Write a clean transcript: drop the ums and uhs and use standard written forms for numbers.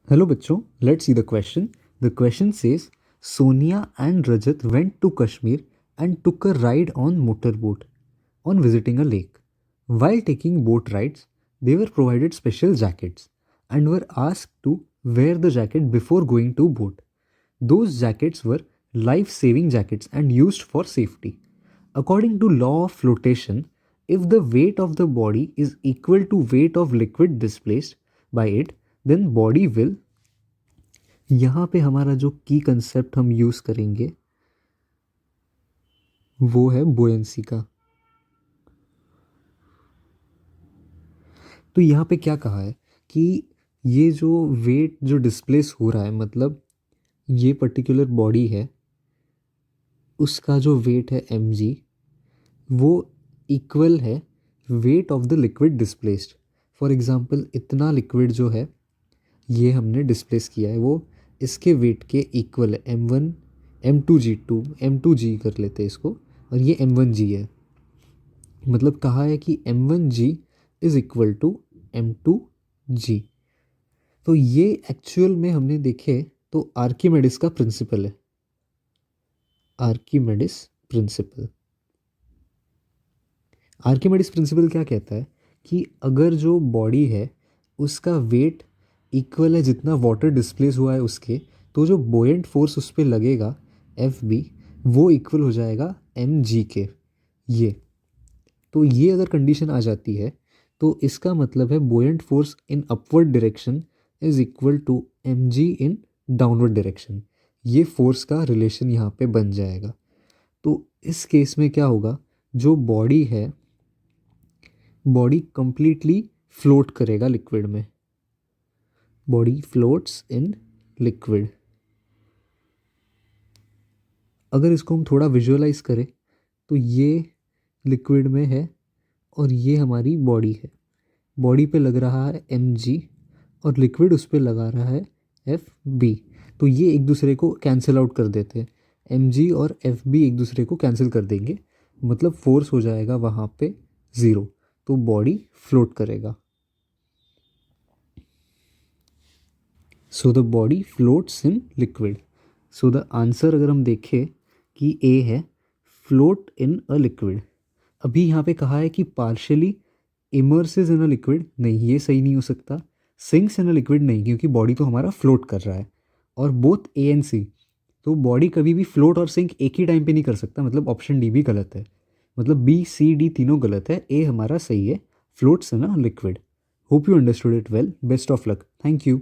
Hello बच्चों, let's see the question. The question says Sonia and Rajat went to Kashmir and took a ride on motorboat on visiting a lake. While taking boat rides, they were provided special jackets and were asked to wear the jacket before going to boat. Those jackets were life-saving jackets and used for safety. According to law of flotation, if the weight of the body is equal to weight of liquid displaced by it, then body will। यहाँ पे हमारा जो की concept हम use करेंगे वो है बुयंसी का। तो यहाँ पे क्या कहा है कि ये जो वेट जो डिस्प्लेस हो रहा है, मतलब ये पर्टिकुलर बॉडी है, उसका जो वेट है mg, वो इक्वल है weight of the liquid displaced. For example इतना लिक्विड जो है ये हमने डिस्प्लेस किया है, वो इसके वेट के इक्वल है। m1 m2g2 m2g कर लेते हैं इसको, और ये m1g है। मतलब कहा है कि m1g is equal to m2g। तो ये एक्चुअल में हमने देखे तो आर्किमेडिस का प्रिंसिपल है। आर्किमेडिस प्रिंसिपल आर्किमेडिस प्रिंसिपल क्या कहता है कि अगर जो बॉडी है उसका वेट इक्वल है जितना वाटर डिस्प्लेस हुआ है उसके, तो जो बोयेंट फोर्स उस पर लगेगा एफ बी, वो इक्वल हो जाएगा एम जी के। ये तो ये अगर कंडीशन आ जाती है तो इसका मतलब है buoyant force in upward direction is equal to M G in downward direction. ये फोर्स का रिलेशन यहाँ पे बन जाएगा। तो इस केस में क्या होगा, जो बॉडी है, बॉडी कंप्लीटली फ्लोट करेगा लिक्विड में। Body floats in liquid. अगर इसको हम थोड़ा विजुअलाइज करें तो ये लिक्विड में है और ये हमारी बॉडी है। बॉडी पे लग रहा है एम जी और लिक्विड उस पर लगा रहा है एफ बी। तो ये एक दूसरे को कैंसिल आउट कर देते हैं। एम जी और एफ बी एक दूसरे को कैंसिल कर देंगे, मतलब फोर्स हो जाएगा वहाँ पे ज़ीरो। तो बॉडी फ्लोट करेगा। So the body floats in liquid. So the answer अगर हम देखें कि ए है फ्लोट इन अ लिक्विड। अभी यहाँ पे कहा है कि पार्शियली इमर्सेस इन अ लिक्विड, नहीं ये सही नहीं हो सकता। सिंक्स इन अ लिक्विड नहीं, क्योंकि बॉडी तो हमारा फ्लोट कर रहा है। और बोथ ए एंड सी, तो बॉडी कभी भी फ्लोट और सिंक एक ही टाइम पे नहीं कर सकता, मतलब ऑप्शन डी भी गलत है। मतलब बी सी डी तीनों गलत है, ए हमारा सही है, floats in a liquid. Hope you understood it well. Best of luck. Thank you.